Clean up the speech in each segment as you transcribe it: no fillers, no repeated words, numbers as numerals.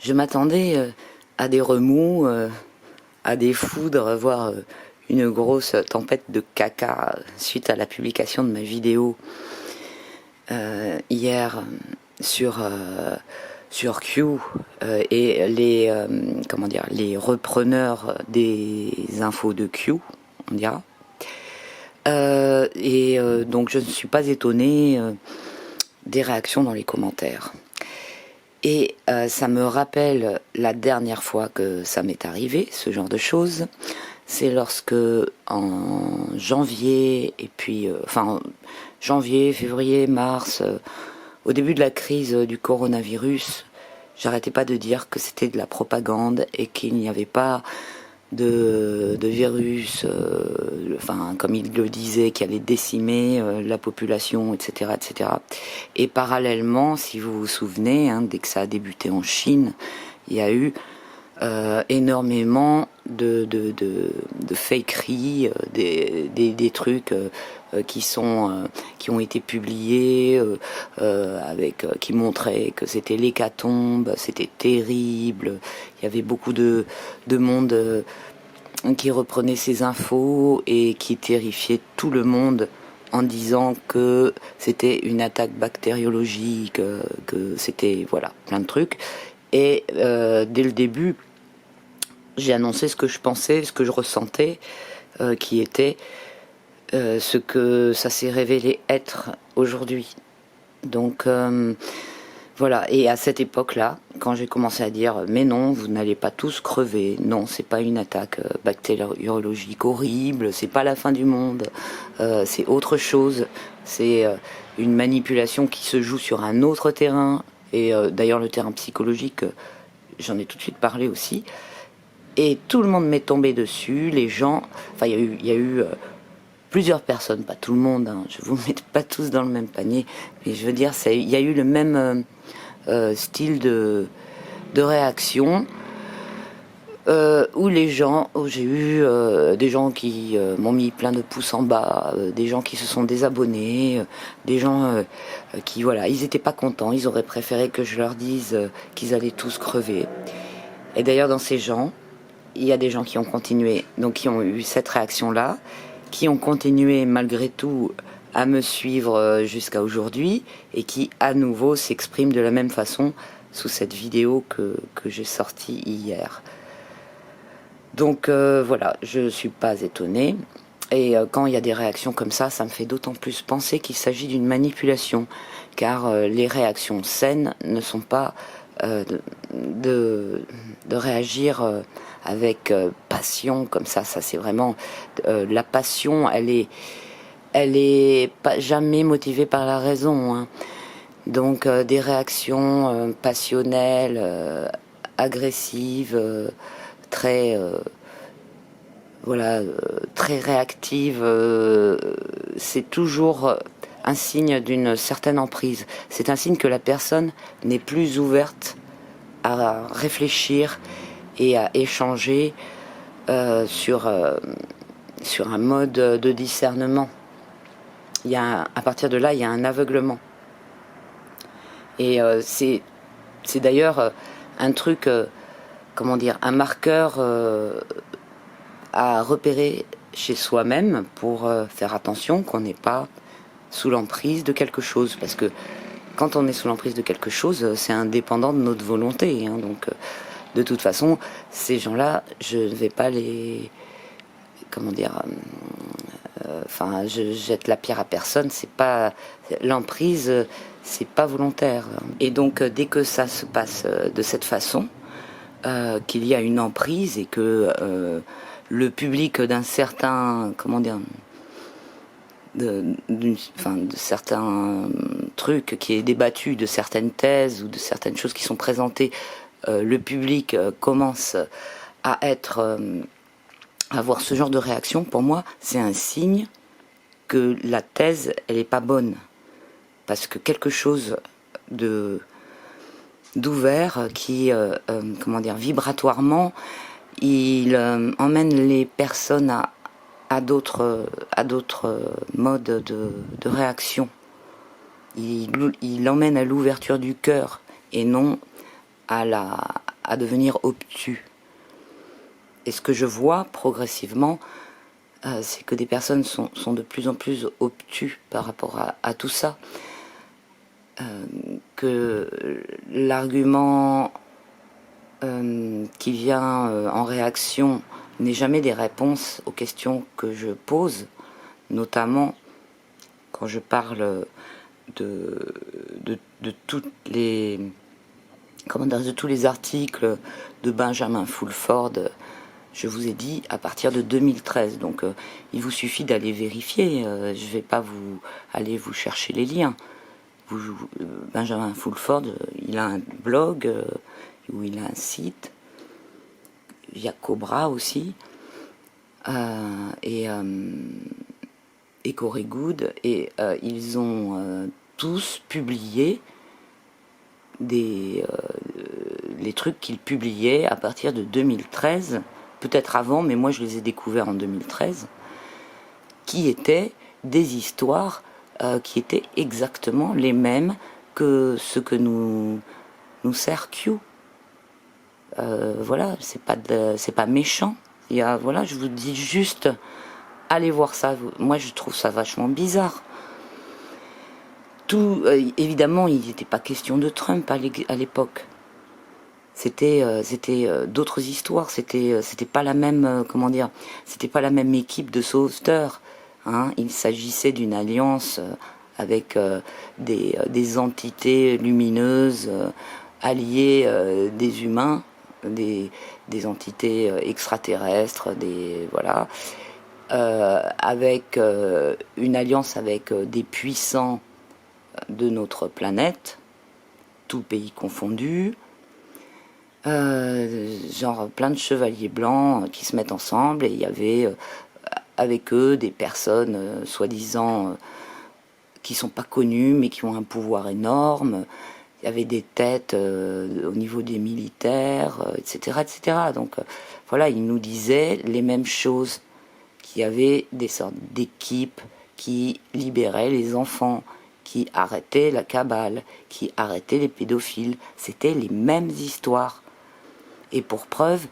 Je m'attendais à des remous, à des foudres, voire une grosse tempête de caca suite à la publication de ma vidéo hier sur Q et les repreneurs des infos de Q, on dira. Donc je ne suis pas étonnée des réactions dans les commentaires. Et ça me rappelle la dernière fois que ça m'est arrivé, ce genre de choses. C'est lorsque en janvier, et puis janvier, février, mars, au début de la crise du coronavirus, j'arrêtais pas de dire que c'était de la propagande et qu'il n'y avait pas de virus, comme il le disait, qui allait décimer la population, etc., etc. Et parallèlement, si vous vous souvenez, dès que ça a débuté en Chine, il y a eu énormément de fakeries, des trucs qui ont été publiés qui montraient que c'était l'hécatombe, c'était terrible. Il y avait beaucoup de monde qui reprenait ces infos et qui terrifiait tout le monde en disant que c'était une attaque bactériologique, que c'était plein de trucs. Et dès le début, j'ai annoncé ce que je pensais, ce que je ressentais, qui était ce que ça s'est révélé être aujourd'hui. Donc voilà, et à cette époque-là, quand j'ai commencé à dire mais non, vous n'allez pas tous crever, non, c'est pas une attaque bactériologique horrible, c'est pas la fin du monde, c'est autre chose, c'est une manipulation qui se joue sur un autre terrain, et d'ailleurs le terrain psychologique, j'en ai tout de suite parlé aussi, et tout le monde m'est tombé dessus, les gens, il y a eu plusieurs personnes, pas tout le monde, je vous mets pas tous dans le même panier, mais je veux dire, il y a eu le même style de réaction où j'ai eu des gens qui m'ont mis plein de pouces en bas, des gens qui se sont désabonnés, des gens qui, ils étaient pas contents, ils auraient préféré que je leur dise qu'ils allaient tous crever. Et d'ailleurs, dans ces gens, il y a des gens qui ont continué, donc qui ont eu cette réaction-là, qui ont continué malgré tout à me suivre jusqu'à aujourd'hui et qui à nouveau s'expriment de la même façon sous cette vidéo que j'ai sortie hier. Donc voilà, je suis pas étonnée. Et quand il y a des réactions comme ça me fait d'autant plus penser qu'il s'agit d'une manipulation, car les réactions saines ne sont pas de réagir avec passion comme ça c'est vraiment la passion, elle est pas jamais motivée par la raison, donc des réactions passionnelles, agressives, très très réactives, c'est toujours un signe d'une certaine emprise. C'est un signe que la personne n'est plus ouverte à réfléchir et à échanger sur un mode de discernement. À partir de là, il y a un aveuglement. Et c'est d'ailleurs un truc, un marqueur à repérer chez soi-même pour faire attention qu'on n'est pas sous l'emprise de quelque chose, parce que quand on est sous l'emprise de quelque chose, c'est indépendant de notre volonté, donc de toute façon, ces gens-là, je ne vais pas les... je jette la pierre à personne, c'est pas... L'emprise, c'est pas volontaire. Et donc, dès que ça se passe de cette façon, qu'il y a une emprise et que le public d'un certain... de certains trucs qui est débattu, de certaines thèses ou de certaines choses qui sont présentées, le public commence à avoir ce genre de réaction. Pour moi, c'est un signe que la thèse, elle est pas bonne, parce que quelque chose d'ouvert qui, vibratoirement, il emmène les personnes à d'autres modes de réaction. Il emmène à l'ouverture du cœur et non à à devenir obtus. Et ce que je vois progressivement, c'est que des personnes sont de plus en plus obtus par rapport à tout ça. Que l'argument qui vient en réaction n'est jamais des réponses aux questions que je pose, notamment quand je parle de toutes les, comment dire, de tous les articles de Benjamin Fulford. Je vous ai dit à partir de 2013, donc il vous suffit d'aller vérifier. Je ne vais pas aller vous chercher les liens. Benjamin Fulford, il a un blog où il a un site. Il y a Cobra aussi et Corey Good, et ils ont tous publié les trucs qu'ils publiaient à partir de 2013, peut-être avant, mais moi je les ai découverts en 2013, qui étaient des histoires qui étaient exactement les mêmes que ce que nous sert Q. Voilà, c'est pas méchant. Voilà, je vous dis juste, allez voir ça. Moi, je trouve ça vachement bizarre. Évidemment, il n'était pas question de Trump à l'époque. C'était d'autres histoires. C'était pas la même, comment dire, c'était pas la même équipe de sauveteurs. Hein. Il s'agissait d'une alliance avec des entités lumineuses alliées des humains, des entités extraterrestres, voilà, avec une alliance avec des puissants de notre planète, tout pays confondu, genre plein de chevaliers blancs qui se mettent ensemble, et il y avait avec eux des personnes soi-disant qui sont pas connues mais qui ont un pouvoir énorme. Il y avait des têtes au niveau des militaires, etc., etc. Donc voilà, ils nous disaient les mêmes choses, qu'il y avait des sortes d'équipes qui libéraient les enfants, qui arrêtaient la cabale, qui arrêtaient les pédophiles. C'était les mêmes histoires. Et pour preuve,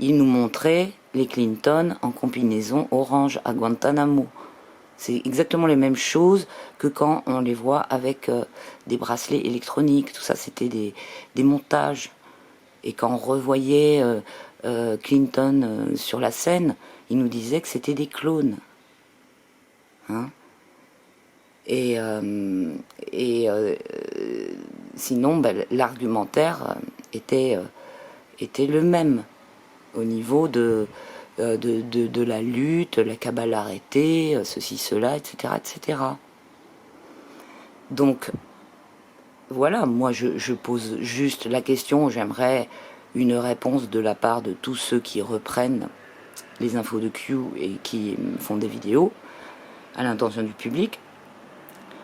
ils nous montraient les Clinton en combinaison orange à Guantanamo. C'est exactement les mêmes choses que quand on les voit avec des bracelets électroniques. Tout ça, c'était des montages. Et quand on revoyait Clinton sur la scène, il nous disait que c'était des clones. Hein? Sinon, l'argumentaire était le même au niveau de la lutte, la cabale arrêtée, ceci, cela, etc., etc. Donc, voilà, moi je pose juste la question, j'aimerais une réponse de la part de tous ceux qui reprennent les infos de Q et qui font des vidéos à l'intention du public.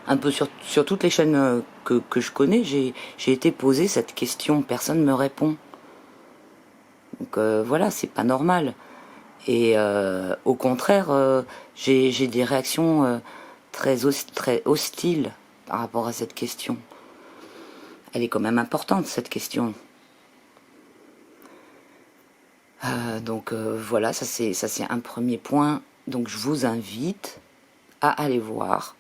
Un peu sur toutes les chaînes que je connais, j'ai été posé cette question, personne ne me répond. Donc voilà, c'est pas normal. Et au contraire, j'ai des réactions très hostiles par rapport à cette question. Elle est quand même importante, cette question. Donc voilà, ça c'est un premier point. Donc je vous invite à aller voir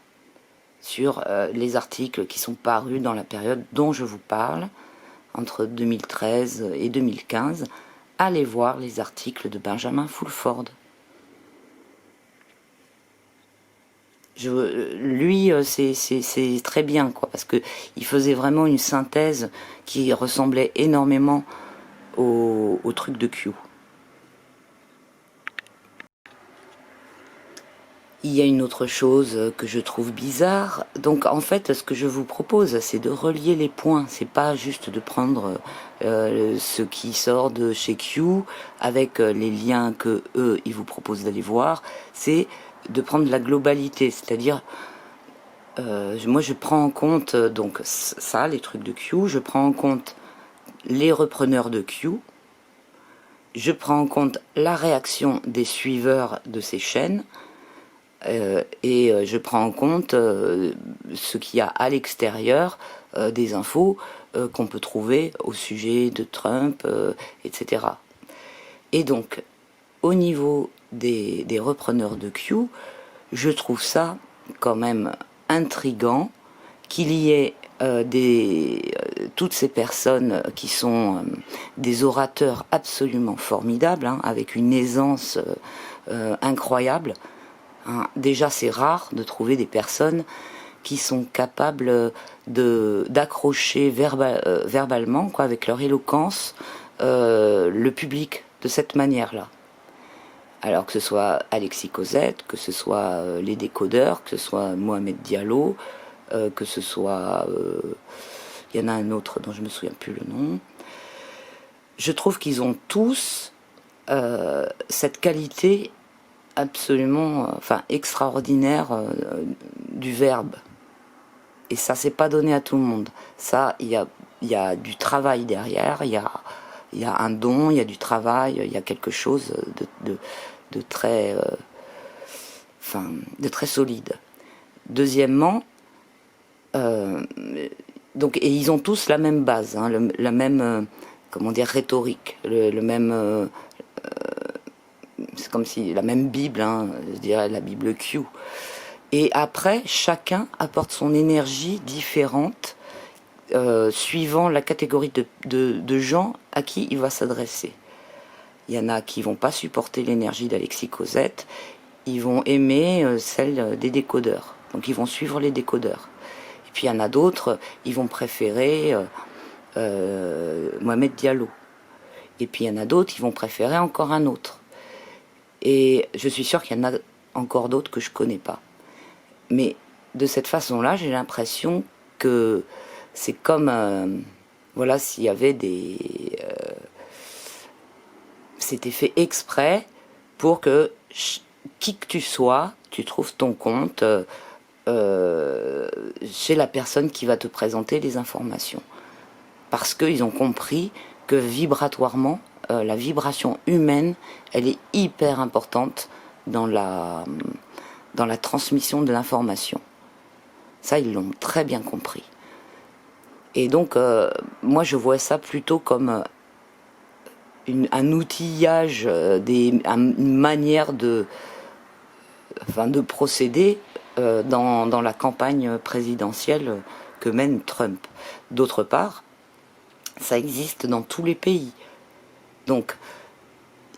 sur les articles qui sont parus dans la période dont je vous parle, entre 2013 et 2015. Allez voir les articles de Benjamin Fulford. Lui, c'est très bien, quoi, parce que il faisait vraiment une synthèse qui ressemblait énormément au truc de Q. Il y a une autre chose que je trouve bizarre. Donc en fait, ce que je vous propose, c'est de relier les points. C'est pas juste de prendre ce qui sort de chez Q avec les liens que eux ils vous proposent d'aller voir. C'est de prendre la globalité, c'est-à-dire moi je prends en compte donc ça, les trucs de Q. Je prends en compte les repreneurs de Q. Je prends en compte la réaction des suiveurs de ces chaînes. Et je prends en compte ce qu'il y a à l'extérieur des infos qu'on peut trouver au sujet de Trump, etc. Et donc, au niveau des repreneurs de Q, je trouve ça quand même intriguant qu'il y ait toutes ces personnes qui sont des orateurs absolument formidables, hein, avec une aisance incroyable. Hein. Déjà, c'est rare de trouver des personnes qui sont capables d'accrocher verbalement, quoi, avec leur éloquence, le public de cette manière-là. Alors que ce soit Alexis Cosette, que ce soit les décodeurs, que ce soit Mohamed Diallo, que ce soit... il y en a un autre dont je me souviens plus le nom. Je trouve qu'ils ont tous cette qualité absolument extraordinaire du verbe. Et ça, c'est pas donné à tout le monde. Ça, il y a du travail derrière, il y a un don, il y a du travail, il y a quelque chose de très solide. Deuxièmement, donc, et ils ont tous la même base, hein, la même rhétorique, le même c'est comme si la même Bible, hein, je dirais la Bible Q. Et après, chacun apporte son énergie différente suivant la catégorie de gens à qui il va s'adresser. Il y en a qui vont pas supporter l'énergie d'Alexis Cosette, ils vont aimer celle des décodeurs. Donc ils vont suivre les décodeurs. Et puis il y en a d'autres, ils vont préférer Mohamed Diallo. Et puis il y en a d'autres, ils vont préférer encore un autre. Et je suis sûre qu'il y en a encore d'autres que je connais pas. Mais de cette façon-là, j'ai l'impression que c'est comme, s'il y avait c'était fait exprès pour que qui que tu sois, tu trouves ton compte chez la personne qui va te présenter les informations. Parce qu'ils ont compris que vibratoirement, la vibration humaine, elle est hyper importante dans la transmission de l'information. Ça, ils l'ont très bien compris. Et donc, moi, je vois ça plutôt comme un outillage, une manière de procéder dans la campagne présidentielle que mène Trump. D'autre part, ça existe dans tous les pays. Donc,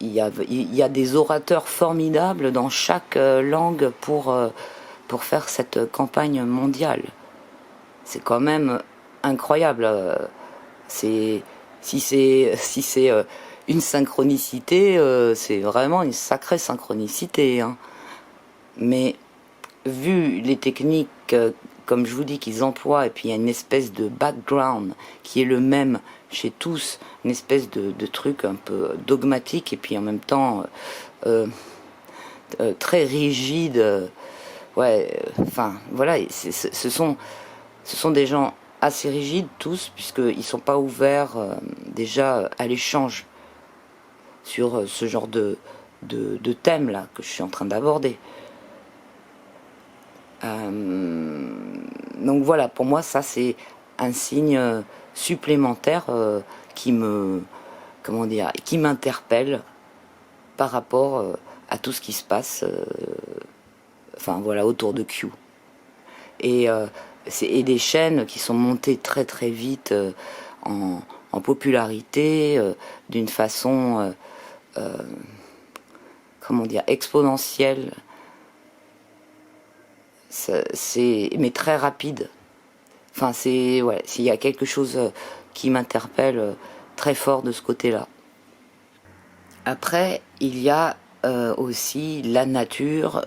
il y a des orateurs formidables dans chaque langue pour faire cette campagne mondiale. C'est quand même incroyable. Si c'est une synchronicité, c'est vraiment une sacrée synchronicité. Hein. Mais vu les techniques, comme je vous dis, qu'ils emploient, et puis il y a une espèce de background qui est le même chez tous, une espèce de truc un peu dogmatique, et puis en même temps très rigide. Ce sont des gens assez rigides tous, puisqu'ils sont pas ouverts déjà à l'échange sur ce genre de thème là que je suis en train d'aborder. Donc voilà, pour moi ça c'est un signe supplémentaire qui m'interpelle par rapport à tout ce qui se passe autour de Q. Et des chaînes qui sont montées très très vite en popularité d'une façon exponentielle, mais très rapide. S'il y a quelque chose qui m'interpelle très fort de ce côté-là. Après, il y a aussi la nature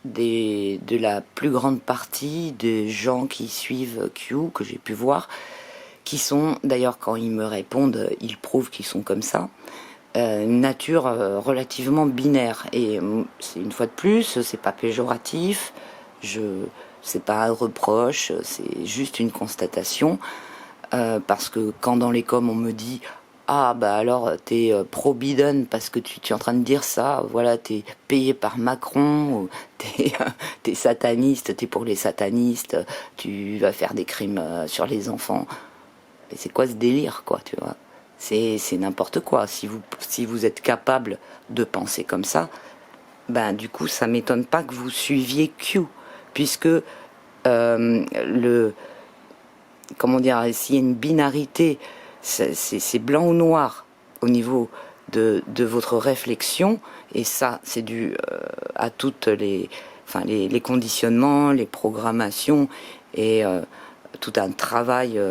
de la plus grande partie des gens qui suivent Q, que j'ai pu voir, qui sont, d'ailleurs quand ils me répondent, ils prouvent qu'ils sont comme ça, une nature relativement binaire. Et c'est une fois de plus, c'est pas péjoratif, c'est pas un reproche, c'est juste une constatation, parce que quand dans les coms on me dit ah bah alors t'es pro-Biden parce que tu es en train de dire ça, voilà, t'es payé par Macron, ou t'es sataniste, t'es pour les satanistes, tu vas faire des crimes sur les enfants. Mais c'est quoi ce délire, quoi, tu vois? C'est n'importe quoi. Si vous êtes capable de penser comme ça, ben du coup ça m'étonne pas que vous suiviez Q, puisque le comment dire, s'il y a une binarité, c'est blanc ou noir au niveau de votre réflexion, et ça c'est dû à toutes les conditionnements, les programmations et tout un travail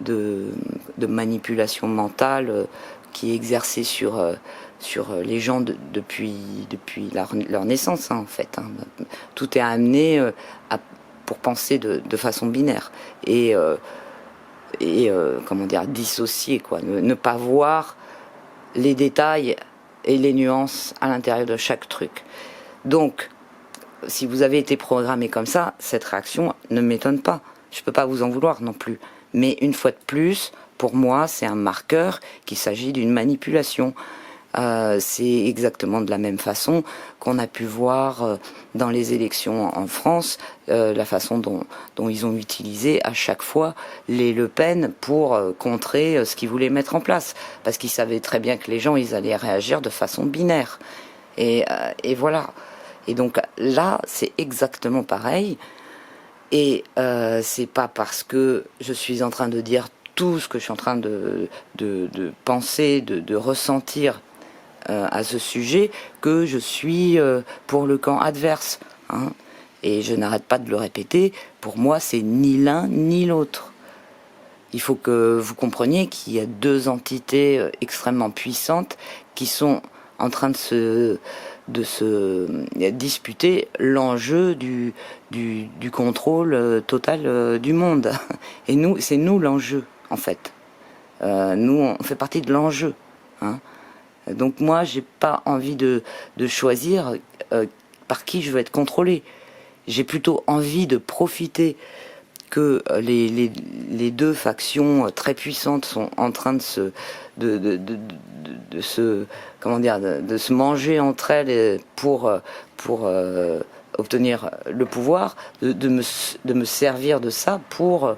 de manipulation mentale qui est exercé sur les gens depuis leur naissance, hein, en fait. Hein. Tout est amené pour penser de façon binaire et comment dire, dissocier, quoi, ne pas voir les détails et les nuances à l'intérieur de chaque truc. Donc, si vous avez été programmé comme ça, cette réaction ne m'étonne pas. Je peux pas vous en vouloir non plus. Mais une fois de plus, pour moi, c'est un marqueur qu'il s'agit d'une manipulation. C'est exactement de la même façon qu'on a pu voir dans les élections en France, la façon dont ils ont utilisé à chaque fois les Le Pen pour contrer ce qu'ils voulaient mettre en place. Parce qu'ils savaient très bien que les gens, ils allaient réagir de façon binaire. Et voilà. Et donc là, c'est exactement pareil. Et c'est pas parce que je suis en train de dire tout ce que je suis en train de penser, de ressentir à ce sujet que je suis pour le camp adverse. Hein. Et je n'arrête pas de le répéter, pour moi c'est ni l'un ni l'autre. Il faut que vous compreniez qu'il y a deux entités extrêmement puissantes qui sont en train de se disputer l'enjeu du contrôle total du monde. Et nous, c'est nous l'enjeu, en fait. Nous, on fait partie de l'enjeu. Hein. Donc moi, j'ai pas envie de choisir par qui je veux être contrôlé. J'ai plutôt envie de profiter que les deux factions très puissantes sont en train de se comment dire, de se manger entre elles pour obtenir le pouvoir, de me servir de ça pour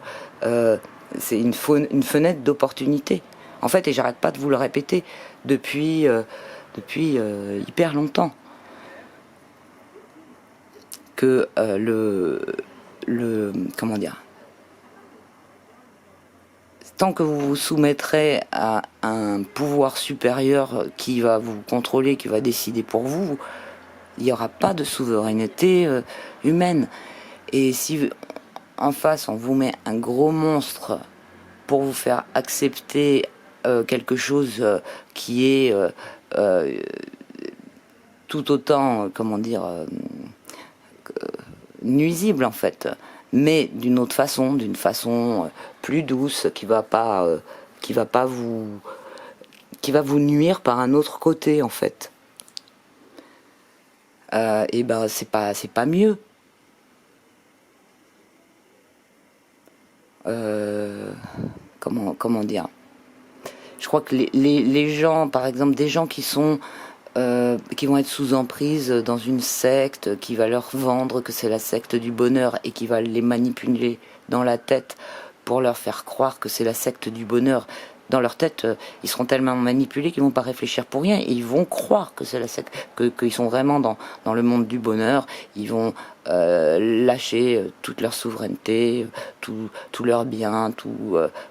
c'est une fenêtre d'opportunité, en fait. Et j'arrête pas de vous le répéter depuis hyper longtemps que comment dire, tant que vous vous soumettrez à un pouvoir supérieur qui va vous contrôler, qui va décider pour vous, il n'y aura pas de souveraineté humaine. Et si en face on vous met un gros monstre pour vous faire accepter quelque chose qui est tout autant, comment dire, nuisible, en fait, mais d'une autre façon, d'une façon plus douce, qui va vous nuire par un autre côté, en fait. Et ben c'est pas mieux. Comment dire, je crois que les gens, par exemple, des gens qui vont être sous emprise dans une secte qui va leur vendre que c'est la secte du bonheur et qui va les manipuler dans la tête pour leur faire croire que c'est la secte du bonheur. Dans leur tête, ils seront tellement manipulés qu'ils vont pas réfléchir pour rien et ils vont croire que c'est la secte, qu'ils sont vraiment dans le monde du bonheur. Ils vont lâcher toute leur souveraineté, tout leur bien,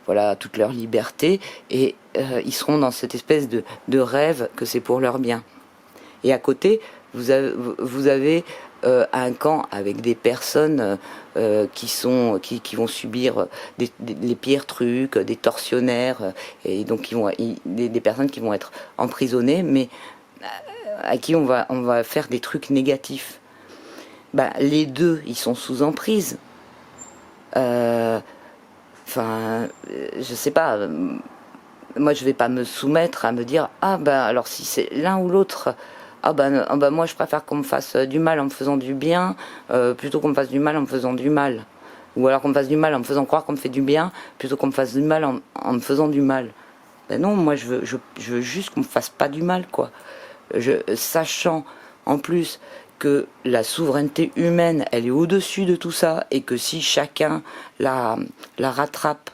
voilà, toute leur liberté, et ils seront dans cette espèce de rêve que c'est pour leur bien. Et à côté, vous avez un camp avec des personnes qui vont subir les pires trucs, des tortionnaires, et donc des personnes qui vont être emprisonnées, mais à qui on va faire des trucs négatifs. Ben, les deux, ils sont sous emprise. Enfin, je sais pas. Moi, je vais pas me soumettre à me dire, ah ben alors si c'est l'un ou l'autre, ah ben moi je préfère qu'on me fasse du mal en me faisant du bien, plutôt qu'on me fasse du mal en me faisant du mal. Ou alors qu'on me fasse du mal en me faisant croire qu'on me fait du bien, plutôt qu'on me fasse du mal en me faisant du mal. Ben non, moi je veux juste qu'on me fasse pas du mal, quoi. Sachant en plus que la souveraineté humaine, elle est au-dessus de tout ça, et que si chacun la rattrape,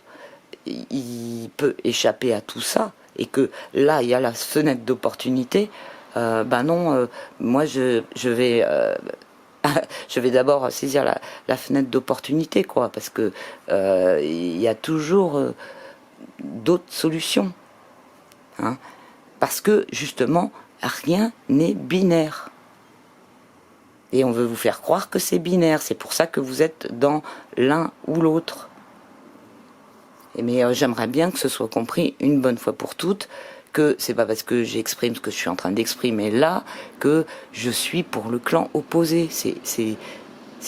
il peut échapper à tout ça, et que là, il y a la fenêtre d'opportunité, ben non, moi je vais... je vais d'abord saisir la fenêtre d'opportunité, quoi, parce que il y a toujours d'autres solutions, hein, parce que justement, rien n'est binaire. Et on veut vous faire croire que c'est binaire. C'est pour ça que vous êtes dans l'un ou l'autre. Mais j'aimerais bien que ce soit compris une bonne fois pour toutes, que c'est pas parce que j'exprime ce que je suis en train d'exprimer là que je suis pour le clan opposé. C'est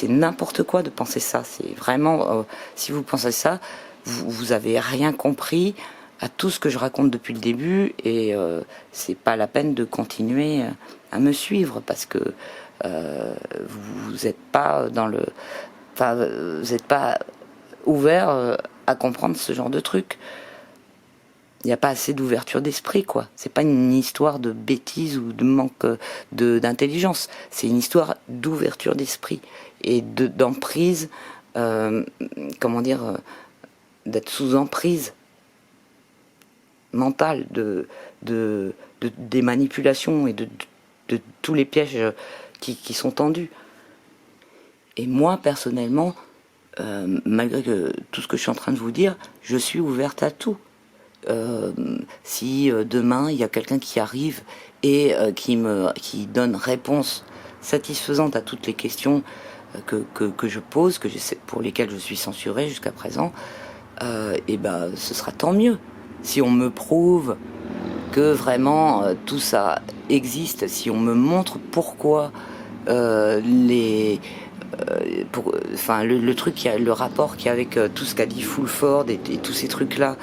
n'importe quoi de penser ça. C'est vraiment, si vous pensez ça, vous avez rien compris à tout ce que je raconte depuis le début, et c'est pas la peine de continuer à me suivre, parce que vous n'êtes pas dans le, enfin, vous n'êtes pas ouvert à comprendre ce genre de truc. Il n'y a pas assez d'ouverture d'esprit, quoi. C'est pas une histoire de bêtises ou de manque d'intelligence. C'est une histoire d'ouverture d'esprit et d'emprise, comment dire, d'être sous emprise mentale des manipulations et de tous les pièges qui sont tendus. Et moi, personnellement, malgré tout ce que je suis en train de vous dire, je suis ouverte à tout. Si demain il y a quelqu'un qui arrive et qui donne réponse satisfaisante à toutes les questions que je pose, pour lesquelles je suis censurée jusqu'à présent, et ben ce sera tant mieux. Si on me prouve que vraiment tout ça existe, si on me montre pourquoi le truc, le rapport qu'il y a avec tout ce qu'a dit Fulford et tous ces trucs là,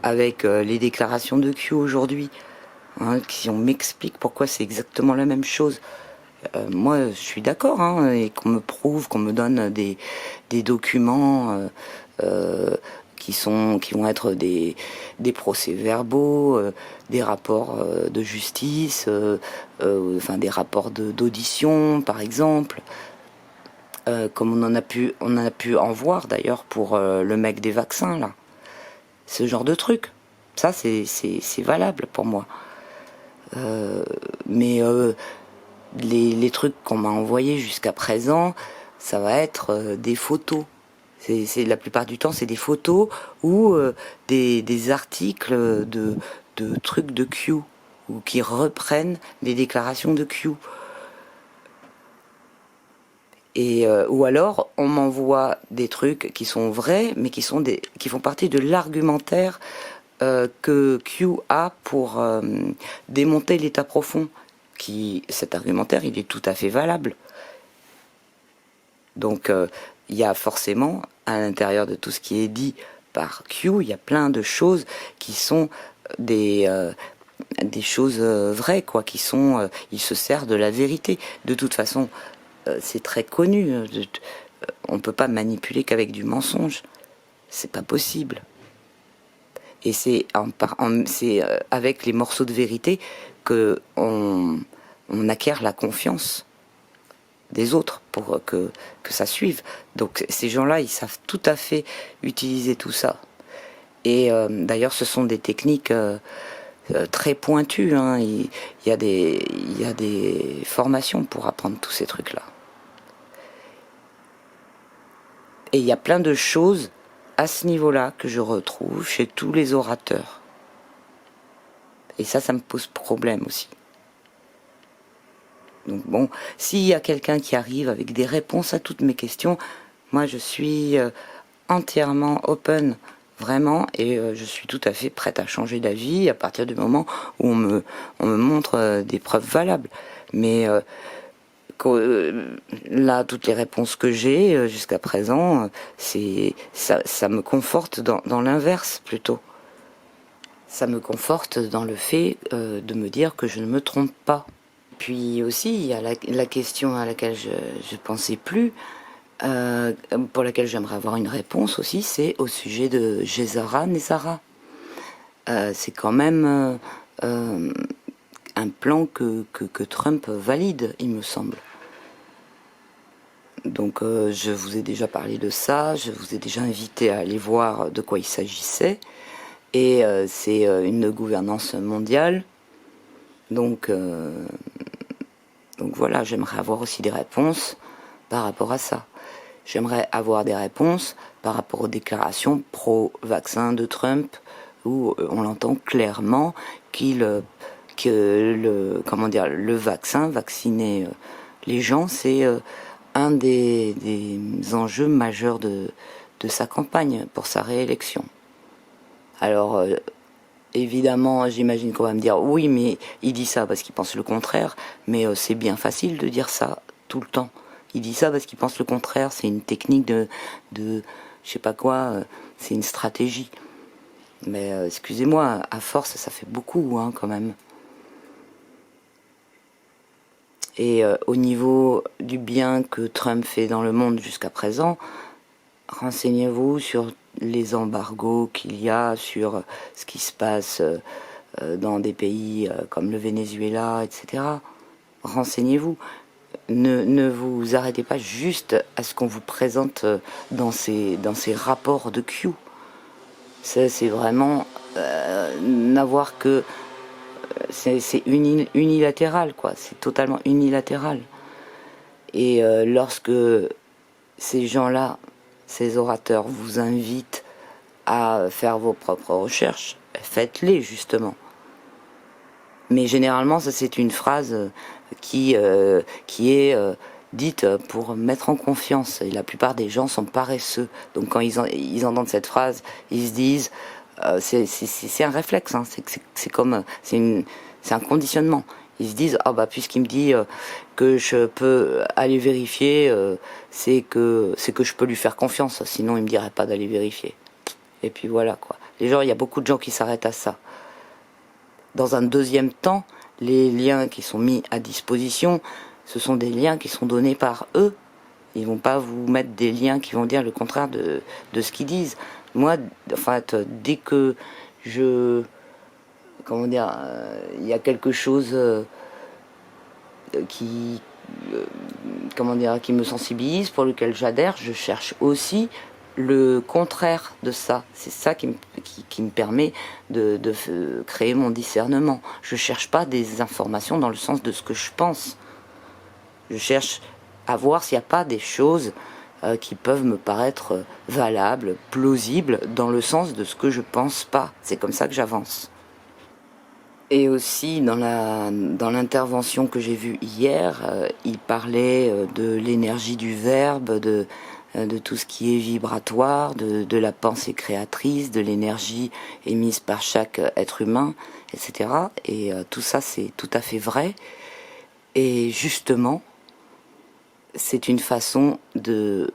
avec les déclarations de Q aujourd'hui, hein, si on m'explique pourquoi c'est exactement la même chose, moi je suis d'accord, hein, et qu'on me prouve, qu'on me donne des documents qui vont être des procès-verbaux, des rapports de justice, enfin des rapports d'audition par exemple, comme on en a pu en voir d'ailleurs pour le mec des vaccins là. Ce genre de truc, ça c'est valable pour moi. Mais les trucs qu'on m'a envoyés jusqu'à présent, ça va être des photos. C'est la plupart du temps c'est des photos ou des articles de trucs de Q, ou qui reprennent des déclarations de Q. Et ou alors on m'envoie des trucs qui sont vrais, mais qui font partie de l'argumentaire que Q a pour démonter l'état profond. Cet argumentaire, il est tout à fait valable. Donc il y a forcément, à l'intérieur de tout ce qui est dit par Q, il y a plein de choses qui sont des choses vraies, quoi, il se sert de la vérité. De toute façon, c'est très connu. On peut pas manipuler qu'avec du mensonge. C'est pas possible. Et c'est avec les morceaux de vérité que on acquiert la confiance des autres pour que ça suive. Donc ces gens-là, ils savent tout à fait utiliser tout ça. Et d'ailleurs, ce sont des techniques très pointues, hein. Il y a des formations pour apprendre tous ces trucs-là. Et il y a plein de choses à ce niveau-là que je retrouve chez tous les orateurs. Et ça me pose problème aussi. Donc bon, s'il y a quelqu'un qui arrive avec des réponses à toutes mes questions, moi je suis entièrement open, vraiment, et je suis tout à fait prête à changer d'avis à partir du moment où on me montre des preuves valables. Mais là, toutes les réponses que j'ai jusqu'à présent, ça me conforte dans l'inverse plutôt. Ça me conforte dans le fait de me dire que je ne me trompe pas. Puis aussi, il y a la question à laquelle je pensais plus, pour laquelle j'aimerais avoir une réponse aussi, c'est au sujet de Gézara Nézara. c'est quand même un plan que Trump valide, il me semble. Donc je vous ai déjà parlé de ça, je vous ai déjà invité à aller voir de quoi il s'agissait. Et c'est une gouvernance mondiale. Donc voilà, j'aimerais avoir aussi des réponses par rapport à ça. J'aimerais avoir des réponses par rapport aux déclarations pro-vaccin de Trump, où on l'entend clairement le vaccin, vacciner les gens, c'est un des enjeux majeurs de sa campagne pour sa réélection. Alors, évidemment, j'imagine qu'on va me dire, oui, mais il dit ça parce qu'il pense le contraire, mais c'est bien facile de dire ça tout le temps. Il dit ça parce qu'il pense le contraire, c'est une technique de je sais pas quoi, c'est une stratégie. Mais excusez-moi, à force, ça fait beaucoup, hein, quand même. Et au niveau du bien que Trump fait dans le monde jusqu'à présent, renseignez-vous sur les embargos qu'il y a, sur ce qui se passe dans des pays comme le Venezuela, etc. Renseignez-vous. Ne vous arrêtez pas juste à ce qu'on vous présente dans ces rapports de Q. C'est vraiment n'avoir que... C'est unilatéral, quoi. C'est totalement unilatéral. Et lorsque ces gens-là, ces orateurs, vous invitent à faire vos propres recherches, faites-les justement. Mais généralement, ça c'est une phrase qui est dite pour mettre en confiance. Et la plupart des gens sont paresseux. Donc quand ils entendent cette phrase, ils se disent, c'est un réflexe. Hein, c'est un conditionnement. Ils se disent, ah bah puisqu'il me dit que je peux aller vérifier, c'est que je peux lui faire confiance. Sinon, il me dirait pas d'aller vérifier. Et puis voilà quoi. Il y a beaucoup de gens qui s'arrêtent à ça. Dans un deuxième temps, les liens qui sont mis à disposition, ce sont des liens qui sont donnés par eux. Ils vont pas vous mettre des liens qui vont dire le contraire de ce qu'ils disent. Moi, en fait, dès que il y a quelque chose qui me sensibilise, pour lequel j'adhère, je cherche aussi le contraire de ça. C'est ça qui me permet de créer mon discernement. Je cherche pas des informations dans le sens de ce que je pense. Je cherche à voir s'il n'y a pas des choses qui peuvent me paraître valables, plausibles, dans le sens de ce que je pense pas. C'est comme ça que j'avance. Et aussi, dans l'intervention que j'ai vue hier, il parlait de l'énergie du verbe, de tout ce qui est vibratoire, de la pensée créatrice, de l'énergie émise par chaque être humain, etc. Et tout ça, c'est tout à fait vrai. Et justement, c'est une façon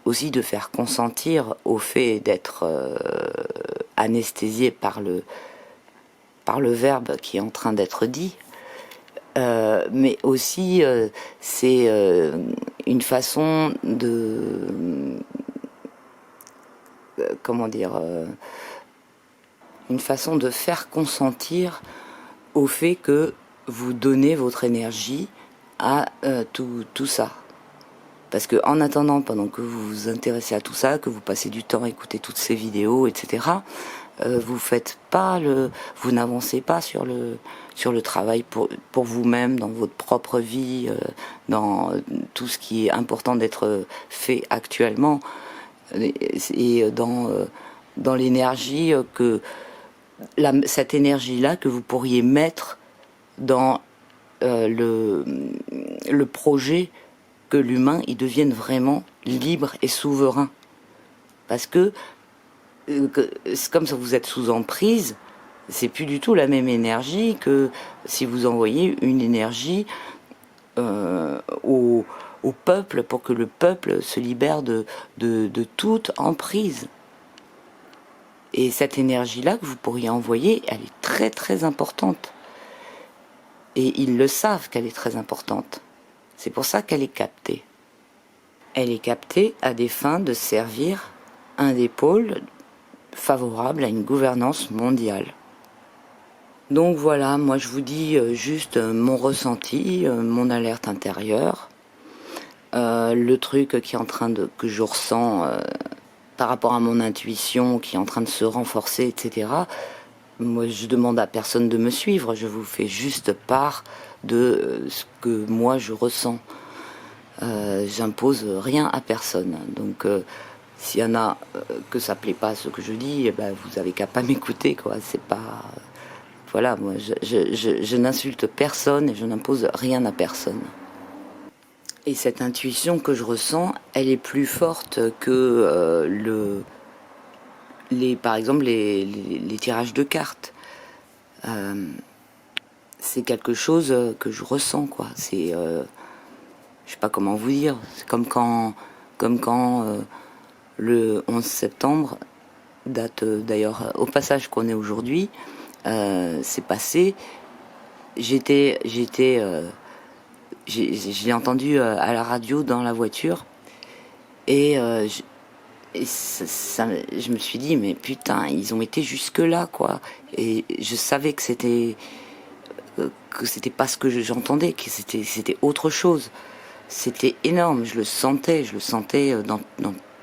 aussi de faire consentir au fait d'être anesthésié par le verbe qui est en train d'être dit, mais aussi c'est une façon de une façon de faire consentir au fait que vous donnez votre énergie à tout ça. Parce que en attendant, pendant que vous vous intéressez à tout ça, que vous passez du temps à écouter toutes ces vidéos, etc., vous n'avancez pas sur le travail pour vous-même, dans votre propre vie, dans tout ce qui est important d'être fait actuellement, et dans l'énergie cette énergie-là que vous pourriez mettre dans le projet que l'humain il devienne vraiment libre et souverain. Parce que c'est comme ça, vous êtes sous emprise, c'est plus du tout la même énergie que si vous envoyez une énergie au peuple pour que le peuple se libère de toute emprise. Et cette énergie-là que vous pourriez envoyer, elle est très très importante. Et ils le savent qu'elle est très importante. C'est pour ça qu'elle est captée. Elle est captée à des fins de servir un des pôles favorable à une gouvernance mondiale. Donc voilà, moi je vous dis juste mon ressenti, mon alerte intérieure, le truc qui est en train de que je ressens par rapport à mon intuition qui est en train de se renforcer, etc. Moi je demande à personne de me suivre, je vous fais juste part de ce que moi je ressens. J'impose rien à personne. Donc s'il y en a que ça plaît pas à ce que je dis, eh ben, vous avez qu'à pas m'écouter, quoi. C'est pas. Voilà, moi je n'insulte personne et je n'impose rien à personne. Et cette intuition que je ressens, elle est plus forte que par exemple les tirages de cartes. C'est quelque chose que je ressens, quoi. C'est, je sais pas comment vous dire. C'est comme quand le 11 septembre, date d'ailleurs au passage qu'on est aujourd'hui, c'est passé. Je l'ai entendu à la radio dans la voiture et, je me suis dit mais putain, ils ont été jusque là, quoi. Et je savais que c'était pas ce que j'entendais, que c'était autre chose. C'était énorme, je le sentais dans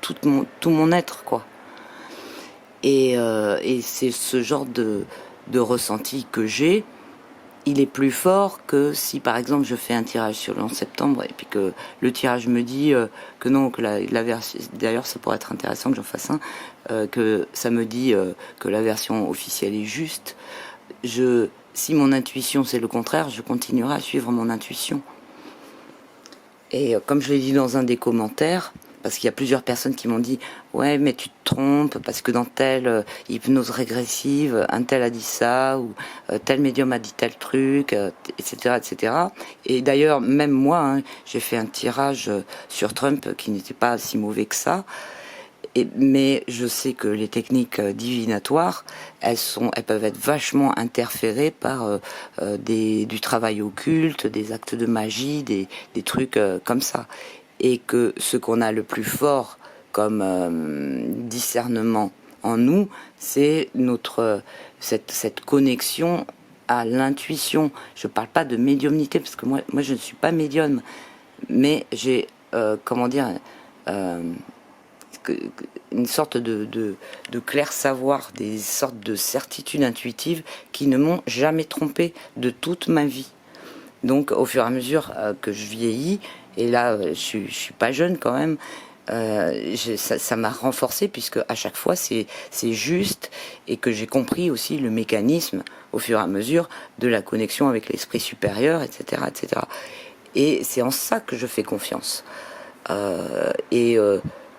tout mon être, quoi. Et c'est ce genre de ressenti que j'ai. Il est plus fort que si par exemple je fais un tirage sur le 11 septembre et puis que le tirage me dit que non, que la version, d'ailleurs ça pourrait être intéressant que j'en fasse un, que ça me dit que la version officielle est juste. Si mon intuition c'est le contraire, je continuerai à suivre mon intuition. Et comme je l'ai dit dans un des commentaires, parce qu'il y a plusieurs personnes qui m'ont dit ouais mais tu te trompes parce que dans telle hypnose régressive un tel a dit ça ou tel médium a dit tel truc, etc. Et d'ailleurs même moi hein, j'ai fait un tirage sur Trump qui n'était pas si mauvais que ça. Mais je sais que les techniques divinatoires, elles peuvent être vachement interférées par du travail occulte, des actes de magie, des trucs comme ça. Et que ce qu'on a le plus fort comme discernement en nous, c'est cette connexion à l'intuition. Je parle pas de médiumnité parce que moi je ne suis pas médium, mais j'ai une sorte de clair savoir, des sortes de certitudes intuitives qui ne m'ont jamais trompé de toute ma vie. Donc au fur et à mesure que je vieillis, et là je suis pas jeune quand même, ça m'a renforcé puisque à chaque fois c'est juste et que j'ai compris aussi le mécanisme au fur et à mesure de la connexion avec l'esprit supérieur, etc., etc. Et c'est en ça que je fais confiance.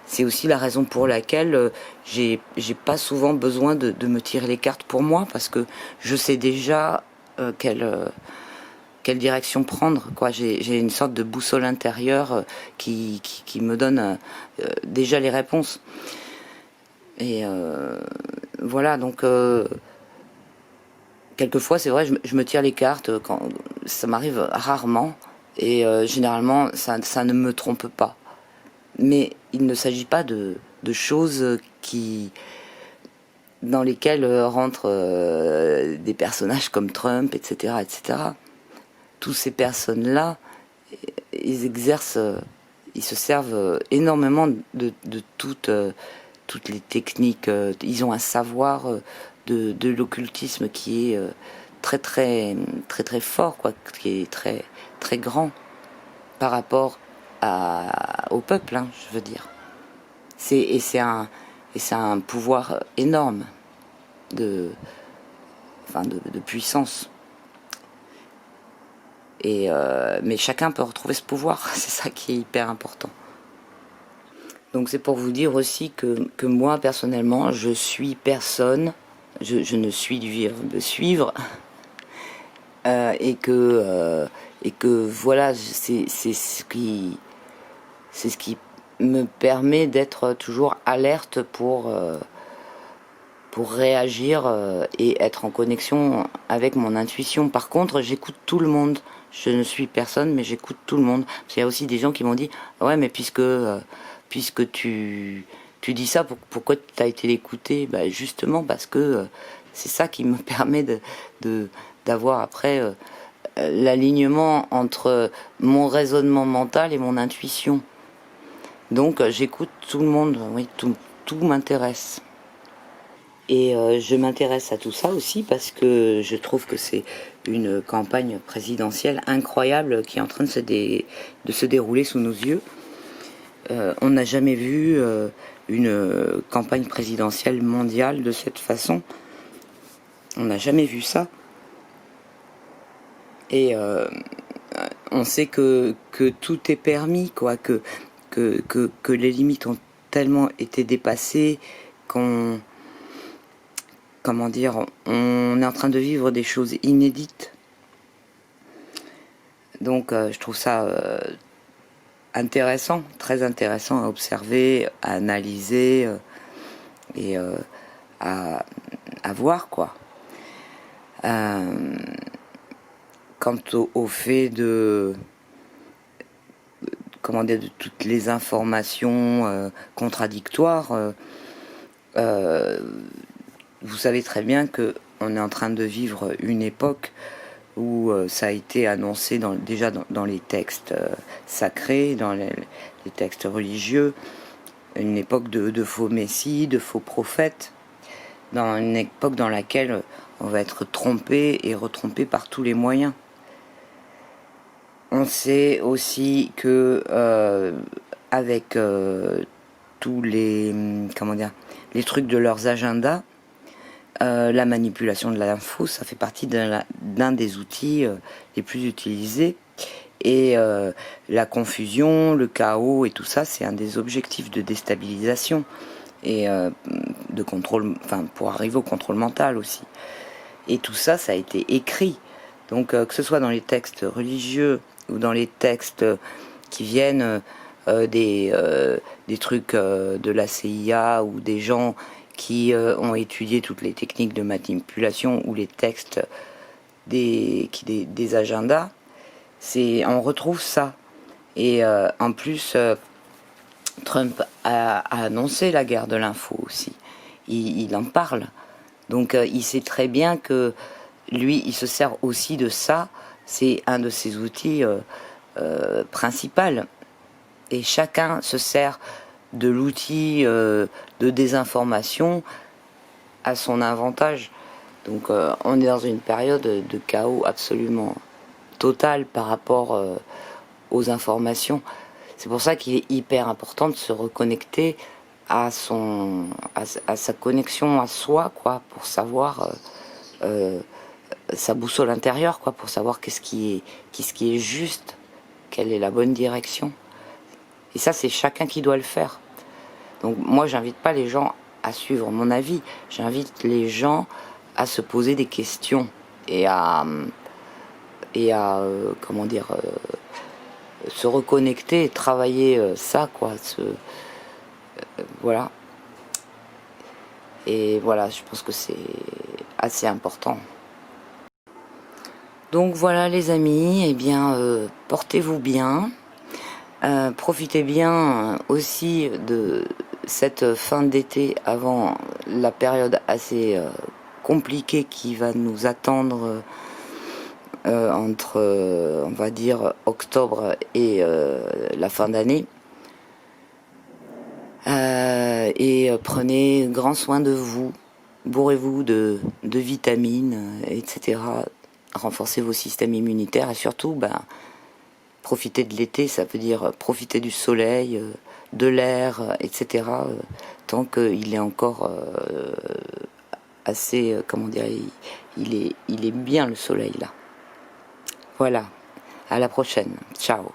C'est aussi la raison pour laquelle j'ai pas souvent besoin de me tirer les cartes pour moi parce que je sais déjà quelle direction prendre, quoi. J'ai une sorte de boussole intérieure qui me donne déjà les réponses. Et voilà, donc quelquefois c'est vrai, je me tire les cartes quand ça m'arrive rarement et généralement ça ne me trompe pas. Mais il ne s'agit pas de choses dans lesquelles rentrent des personnages comme Trump, etc., etc. Toutes ces personnes-là, ils se servent énormément de toutes les techniques. Ils ont un savoir de l'occultisme qui est très très très très fort, quoi, qui est très très grand par rapport au peuple, hein, je veux dire. C'est un pouvoir énorme de puissance. Mais chacun peut retrouver ce pouvoir, c'est ça qui est hyper important. Donc c'est pour vous dire aussi que moi personnellement je suis personne, je ne suis du verbe suivre, et que voilà, c'est ce qui me permet d'être toujours alerte pour réagir et être en connexion avec mon intuition. Par contre, j'écoute tout le monde. Je ne suis personne, mais j'écoute tout le monde. Parce qu'il y a aussi des gens qui m'ont dit ouais, mais puisque tu dis ça, pourquoi tu as été l'écouter? Bah, justement parce que c'est ça qui me permet d'avoir après l'alignement entre mon raisonnement mental et mon intuition. Donc j'écoute tout le monde, oui, tout m'intéresse. Et je m'intéresse à tout ça aussi parce que je trouve que c'est une campagne présidentielle incroyable qui est en train de se dérouler sous nos yeux. On n'a jamais vu une campagne présidentielle mondiale de cette façon. On n'a jamais vu ça. Et on sait que tout est permis, quoi, que les limites ont tellement été dépassées qu'on... Comment dire, on est en train de vivre des choses inédites. Donc je trouve ça intéressant, très intéressant à observer, à analyser et à voir, quoi. Quant au fait de comment dire, de toutes les informations contradictoires, vous savez très bien que on est en train de vivre une époque où ça a été annoncé déjà dans les textes sacrés, dans les textes religieux, une époque de faux messies, de faux prophètes, dans une époque dans laquelle on va être trompé et retrompé par tous les moyens. On sait aussi que avec tous les les trucs de leurs agendas, la manipulation de l'info, ça fait partie d'un des outils les plus utilisés. Et la confusion, le chaos et tout ça, c'est un des objectifs de déstabilisation et de contrôle, enfin pour arriver au contrôle mental aussi. Et tout ça, ça a été écrit. Donc que ce soit dans les textes religieux ou dans les textes qui viennent des trucs de la CIA ou des gens qui ont étudié toutes les techniques de manipulation ou les textes des agendas, on retrouve ça. Et en plus, Trump a annoncé la guerre de l'info aussi. Il en parle. Donc il sait très bien que lui, il se sert aussi de ça. C'est un de ses outils principaux. Et chacun se sert de l'outil de désinformation à son avantage. Donc on est dans une période de chaos absolument total par rapport aux informations. C'est pour ça qu'il est hyper important de se reconnecter à sa connexion à soi, quoi, pour savoir sa boussole intérieure, quoi, pour savoir qu'est-ce qui est juste, quelle est la bonne direction. Et ça, c'est chacun qui doit le faire. Donc moi, j'invite pas les gens à suivre mon avis. J'invite les gens à se poser des questions et à comment dire, se reconnecter et travailler ça, quoi. Voilà. Et voilà, je pense que c'est assez important. Donc voilà les amis, eh bien portez-vous bien. Profitez bien aussi de cette fin d'été avant la période assez compliquée qui va nous attendre entre, on va dire, octobre et la fin d'année. Et prenez grand soin de vous, bourrez-vous de vitamines, etc. Renforcez vos systèmes immunitaires et surtout, profiter de l'été, ça veut dire profiter du soleil, de l'air, etc. Tant qu'il est encore assez, comment dire, il est bien le soleil là. Voilà, à la prochaine, ciao.